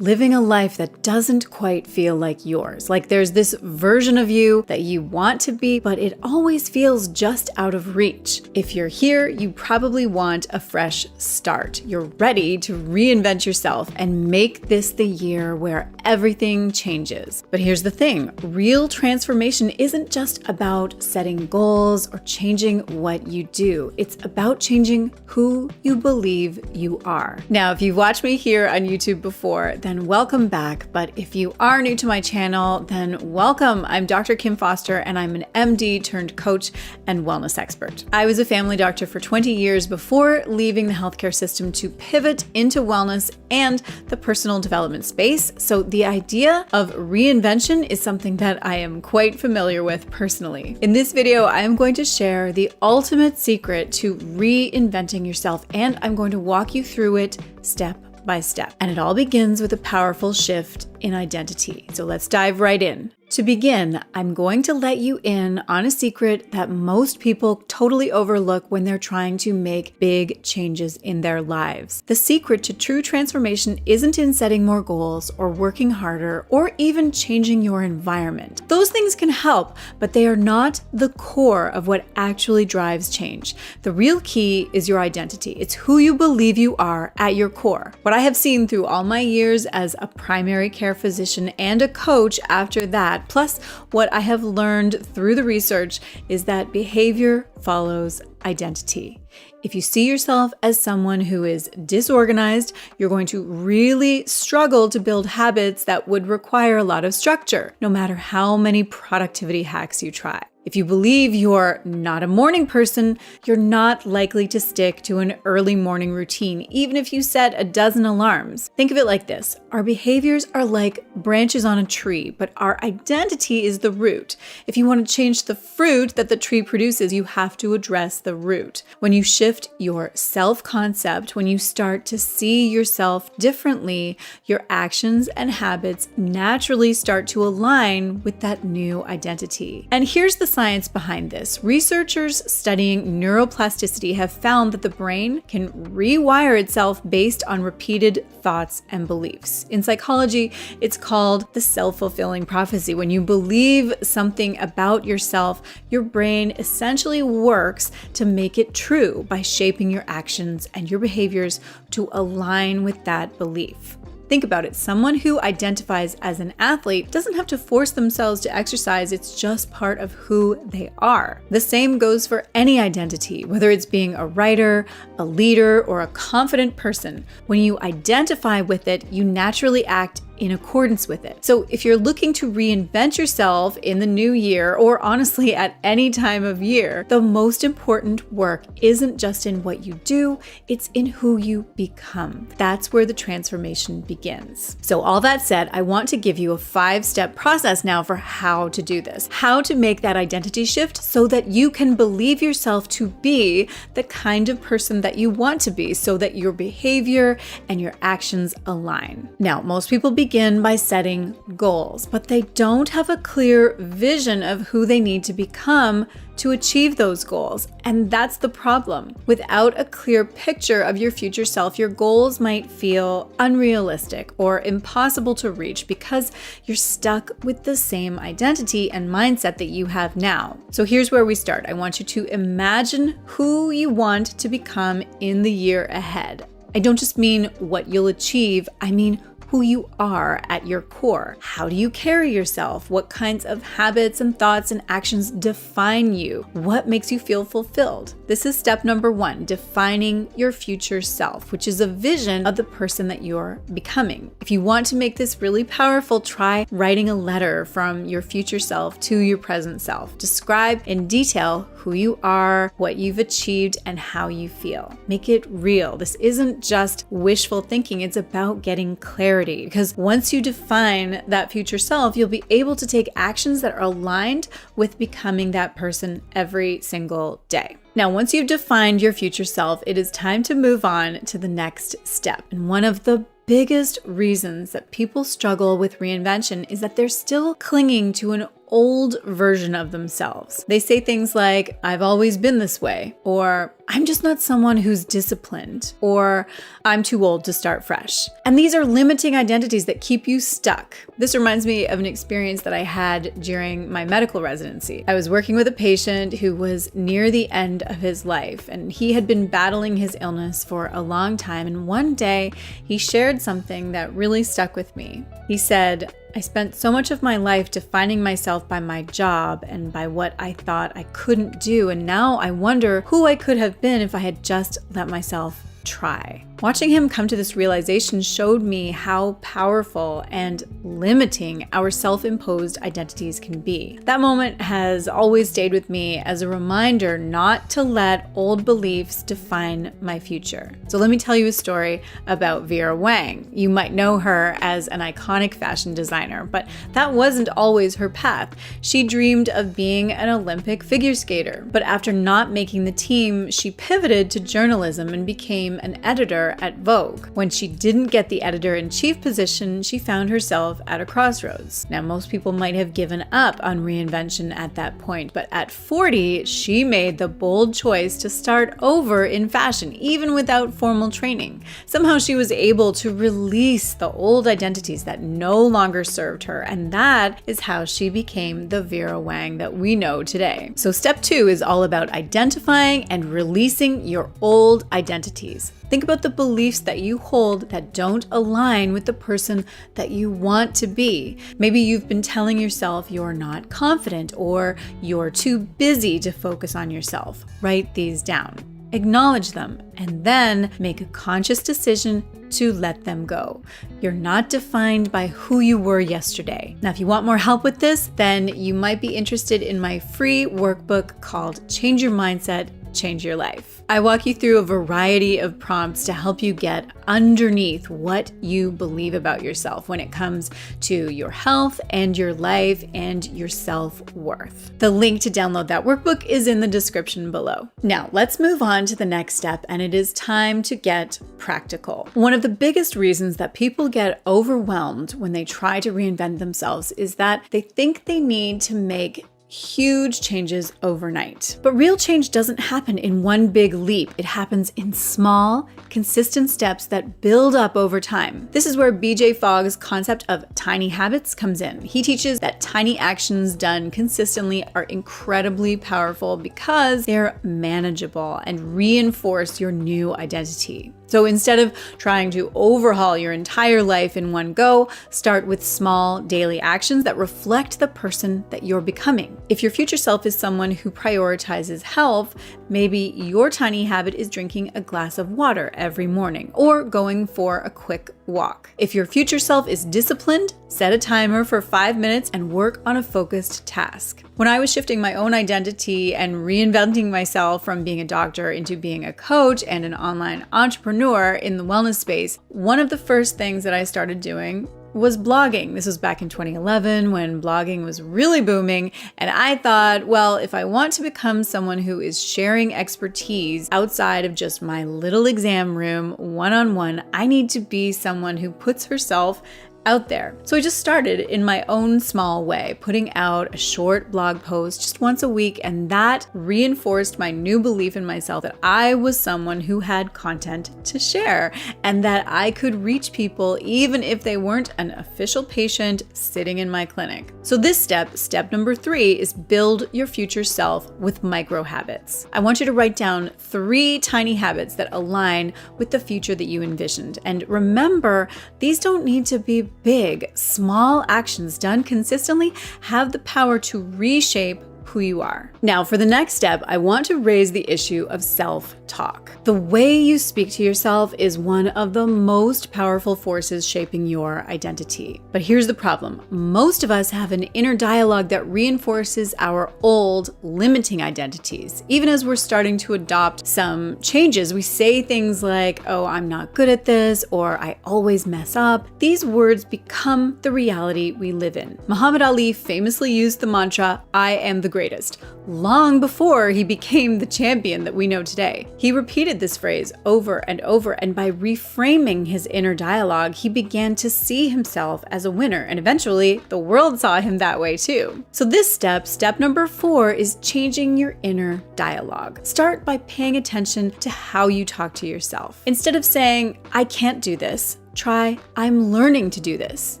living a life that doesn't quite feel like yours. Like there's this version of you that you want to be, but it always feels just out of reach. If you're here, you probably want a fresh start. You're ready to reinvent yourself and make this the year where everything changes. But here's the thing, real transformation isn't just about setting goals or changing what you do. It's about changing who you believe you are. Now, if you've watched me here on YouTube before, then welcome back. But if you are new to my channel, then welcome. I'm Dr. Kim Foster, and I'm an MD turned coach and wellness expert. I was a family doctor for 20 years before leaving the healthcare system to pivot into wellness and the personal development space. So the idea of reinvention is something that I am quite familiar with personally. In this video, I am going to share the ultimate secret to reinventing yourself, and I'm going to walk you through it step by step. And it all begins with a powerful shift in identity. So let's dive right in. To begin, I'm going to let you in on a secret that most people totally overlook when they're trying to make big changes in their lives. The secret to true transformation isn't in setting more goals or working harder or even changing your environment. Those things can help, but they are not the core of what actually drives change. The real key is your identity. It's who you believe you are at your core. What I have seen through all my years as a primary care physician and a coach after that, plus what I have learned through the research, is that behavior follows identity. If you see yourself as someone who is disorganized, you're going to really struggle to build habits that would require a lot of structure, no matter how many productivity hacks you try. If you believe you're not a morning person, you're not likely to stick to an early morning routine, even if you set a dozen alarms. Think of it like this. Our behaviors are like branches on a tree, but our identity is the root. If you want to change the fruit that the tree produces, you have to address the root. When you shift your self-concept, when you start to see yourself differently, your actions and habits naturally start to align with that new identity. And here's the science behind this. Researchers studying neuroplasticity have found that the brain can rewire itself based on repeated thoughts and beliefs. In psychology, it's called the self-fulfilling prophecy. When you believe something about yourself, your brain essentially works to make it true by shaping your actions and your behaviors to align with that belief. Think about it. Someone who identifies as an athlete doesn't have to force themselves to exercise. It's just part of who they are. The same goes for any identity, whether it's being a writer, a leader, or a confident person. When you identify with it, you naturally act in accordance with it. So if you're looking to reinvent yourself in the new year, or honestly at any time of year, the most important work isn't just in what you do, it's in who you become. That's where the transformation begins. So all that said, I want to give you a 5-step process now for how to do this, how to make that identity shift so that you can believe yourself to be the kind of person that you want to be, so that your behavior and your actions align. Now, most people begin by setting goals, but they don't have a clear vision of who they need to become to achieve those goals. And that's the problem. Without a clear picture of your future self, your goals might feel unrealistic or impossible to reach because you're stuck with the same identity and mindset that you have now. So here's where we start. I want you to imagine who you want to become in the year ahead. I don't just mean what you'll achieve, I mean who you are at your core. How do you carry yourself? What kinds of habits and thoughts and actions define you? What makes you feel fulfilled? This is step number 1, defining your future self, which is a vision of the person that you're becoming. If you want to make this really powerful, try writing a letter from your future self to your present self. Describe in detail who you are, what you've achieved, and how you feel. Make it real. This isn't just wishful thinking, it's about getting clarity. Because once you define that future self, you'll be able to take actions that are aligned with becoming that person every single day. Now, once you've defined your future self, it is time to move on to the next step. And one of the biggest reasons that people struggle with reinvention is that they're still clinging to an old version of themselves. They say things like, I've always been this way, or I'm just not someone who's disciplined, or I'm too old to start fresh. And these are limiting identities that keep you stuck. This reminds me of an experience that I had during my medical residency. I was working with a patient who was near the end of his life, and he had been battling his illness for a long time. And one day he shared something that really stuck with me. He said, I spent so much of my life defining myself by my job and by what I thought I couldn't do, and now I wonder who I could have been if I had just let myself try. Watching him come to this realization showed me how powerful and limiting our self-imposed identities can be. That moment has always stayed with me as a reminder not to let old beliefs define my future. So let me tell you a story about Vera Wang. You might know her as an iconic fashion designer, but that wasn't always her path. She dreamed of being an Olympic figure skater, but after not making the team, she pivoted to journalism and became an editor at Vogue. When she didn't get the editor-in-chief position, she found herself at a crossroads. Now, most people might have given up on reinvention at that point, but at 40, she made the bold choice to start over in fashion, even without formal training. Somehow she was able to release the old identities that no longer served her, and that is how she became the Vera Wang that we know today. So step 2 is all about identifying and releasing your old identities. Think about the beliefs that you hold that don't align with the person that you want to be. Maybe you've been telling yourself you're not confident or you're too busy to focus on yourself. Write these down. Acknowledge them, and then make a conscious decision to let them go. You're not defined by who you were yesterday. Now, if you want more help with this, then you might be interested in my free workbook called Change Your Mindset, Change Your Life. I walk you through a variety of prompts to help you get underneath what you believe about yourself when it comes to your health and your life and your self-worth. The link to download that workbook is in the description below. Now, let's move on to the next step, and it is time to get practical. One of the biggest reasons that people get overwhelmed when they try to reinvent themselves is that they think they need to make huge changes overnight. But real change doesn't happen in one big leap. It happens in small, consistent steps that build up over time. This is where BJ Fogg's concept of tiny habits comes in. He teaches that tiny actions done consistently are incredibly powerful because they're manageable and reinforce your new identity. So instead of trying to overhaul your entire life in one go, start with small daily actions that reflect the person that you're becoming. If your future self is someone who prioritizes health, maybe your tiny habit is drinking a glass of water every morning or going for a quick walk. If your future self is disciplined, set a timer for 5 minutes and work on a focused task. When I was shifting my own identity and reinventing myself from being a doctor into being a coach and an online entrepreneur in the wellness space, one of the first things that I started doing was blogging. This was back in 2011 when blogging was really booming. And I thought, well, if I want to become someone who is sharing expertise outside of just my little exam room one-on-one, I need to be someone who puts herself out there. So I just started in my own small way, putting out a short blog post just once a week, and that reinforced my new belief in myself that I was someone who had content to share and that I could reach people even if they weren't an official patient sitting in my clinic. So this step number 3, is build your future self with micro habits. I want you to write down 3 tiny habits that align with the future that you envisioned. And remember, these don't need to be big. Small actions done consistently have the power to reshape who you are. Now, for the next step, I want to raise the issue of self-talk. The way you speak to yourself is one of the most powerful forces shaping your identity. But here's the problem. Most of us have an inner dialogue that reinforces our old, limiting identities. Even as we're starting to adopt some changes, we say things like, oh, I'm not good at this, or I always mess up. These words become the reality we live in. Muhammad Ali famously used the mantra, I am the greatest greatest, long before he became the champion that we know today. He repeated this phrase over and over, and by reframing his inner dialogue, he began to see himself as a winner, and eventually the world saw him that way too. So this step number 4, is changing your inner dialogue. Start by paying attention to how you talk to yourself. Instead of saying, "I can't do this," try, "I'm learning to do this."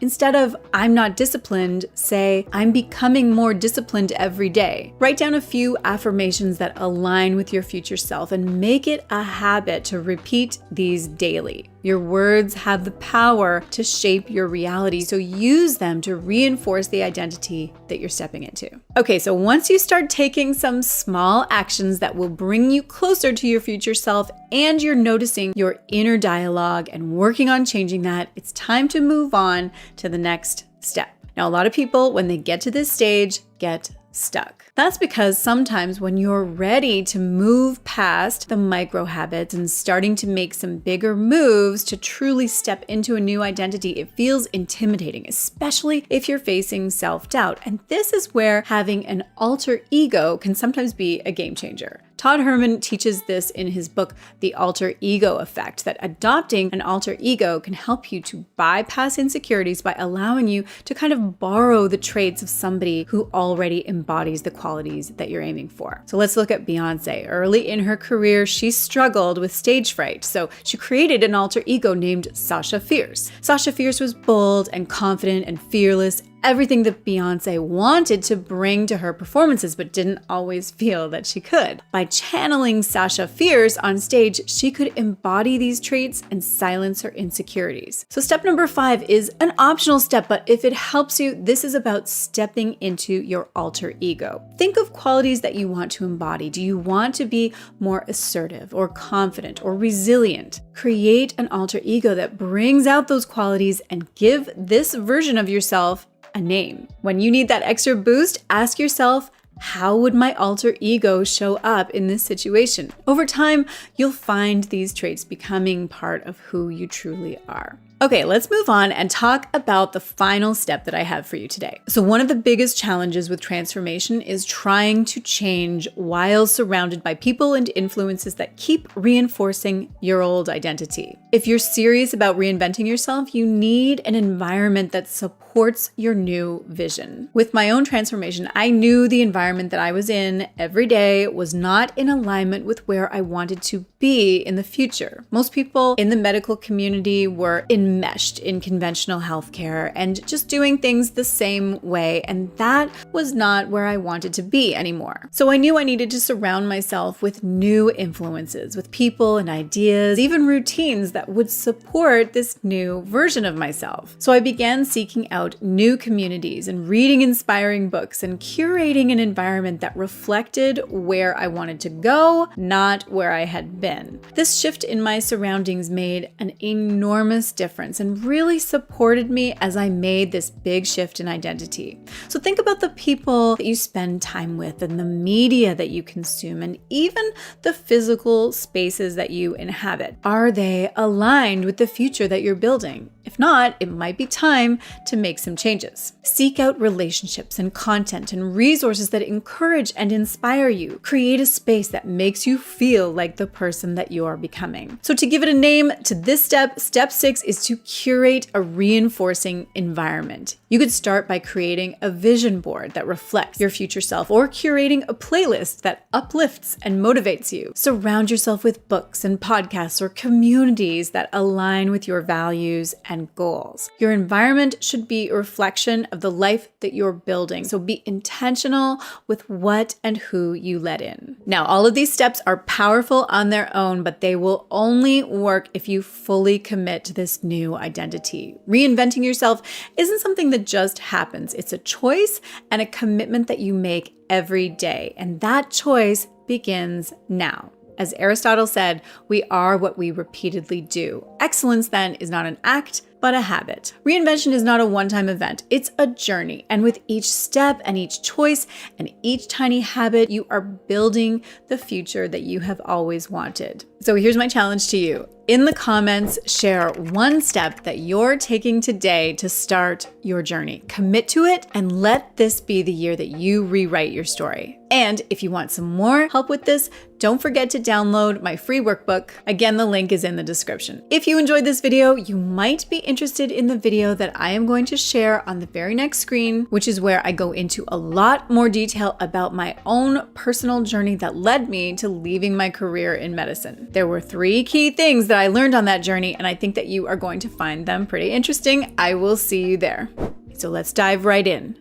Instead of, "I'm not disciplined," say, "I'm becoming more disciplined every day." Write down a few affirmations that align with your future self and make it a habit to repeat these daily. Your words have the power to shape your reality, so use them to reinforce the identity that you're stepping into. Okay, so once you start taking some small actions that will bring you closer to your future self and you're noticing your inner dialogue and working on changing that, it's time to move on to the next step. Now, a lot of people, when they get to this stage, get stuck. That's because sometimes when you're ready to move past the micro habits and starting to make some bigger moves to truly step into a new identity, it feels intimidating, especially if you're facing self-doubt. And this is where having an alter ego can sometimes be a game changer. Todd Herman teaches this in his book, The Alter Ego Effect, that adopting an alter ego can help you to bypass insecurities by allowing you to kind of borrow the traits of somebody who already embodies the qualities that you're aiming for. So let's look at Beyonce. Early in her career, she struggled with stage fright, so she created an alter ego named Sasha Fierce. Sasha Fierce was bold and confident and fearless, everything that Beyonce wanted to bring to her performances, but didn't always feel that she could. By channeling Sasha Fierce on stage, she could embody these traits and silence her insecurities. So step number 5 is an optional step, but if it helps you, this is about stepping into your alter ego. Think of qualities that you want to embody. Do you want to be more assertive or confident or resilient? Create an alter ego that brings out those qualities and give this version of yourself a name. When you need that extra boost, ask yourself, how would my alter ego show up in this situation? Over time, you'll find these traits becoming part of who you truly are. Okay, let's move on and talk about the final step that I have for you today. So one of the biggest challenges with transformation is trying to change while surrounded by people and influences that keep reinforcing your old identity. If you're serious about reinventing yourself, you need an environment that supports your new vision. With my own transformation, I knew the environment that I was in every day was not in alignment with where I wanted to be in the future. Most people in the medical community were enmeshed in conventional healthcare and just doing things the same way, and that was not where I wanted to be anymore. So I knew I needed to surround myself with new influences, with people and ideas, even routines that would support this new version of myself. So I began seeking out new communities and reading inspiring books and curating an environment that reflected where I wanted to go, not where I had been. This shift in my surroundings made an enormous difference and really supported me as I made this big shift in identity. So think about the people that you spend time with and the media that you consume and even the physical spaces that you inhabit. Are they aligned with the future that you're building? If not, it might be time to make some changes. Seek out relationships and content and resources that encourage and inspire you. Create a space that makes you feel like the person that you are becoming. So to give it a name to this step, step 6 is to curate a reinforcing environment. You could start by creating a vision board that reflects your future self or curating a playlist that uplifts and motivates you. Surround yourself with books and podcasts or communities that align with your values and goals. Your environment should be a reflection of the life that you're building. So be intentional with what and who you let in. Now, all of these steps are powerful on their own, but they will only work if you fully commit to this new identity. Reinventing yourself isn't something that just happens. It's a choice and a commitment that you make every day. And that choice begins now. As Aristotle said, we are what we repeatedly do. Excellence, then, is not an act, but a habit. Reinvention is not a one-time event. It's a journey. And with each step and each choice and each tiny habit, you are building the future that you have always wanted. So here's my challenge to you. In the comments, share one step that you're taking today to start your journey. Commit to it and let this be the year that you rewrite your story. And if you want some more help with this, don't forget to download my free workbook. Again, the link is in the description. If you enjoyed this video, you might be interested in the video that I am going to share on the very next screen, which is where I go into a lot more detail about my own personal journey that led me to leaving my career in medicine. There were 3 key things that I learned on that journey, and I think that you are going to find them pretty interesting. I will see you there. So let's dive right in.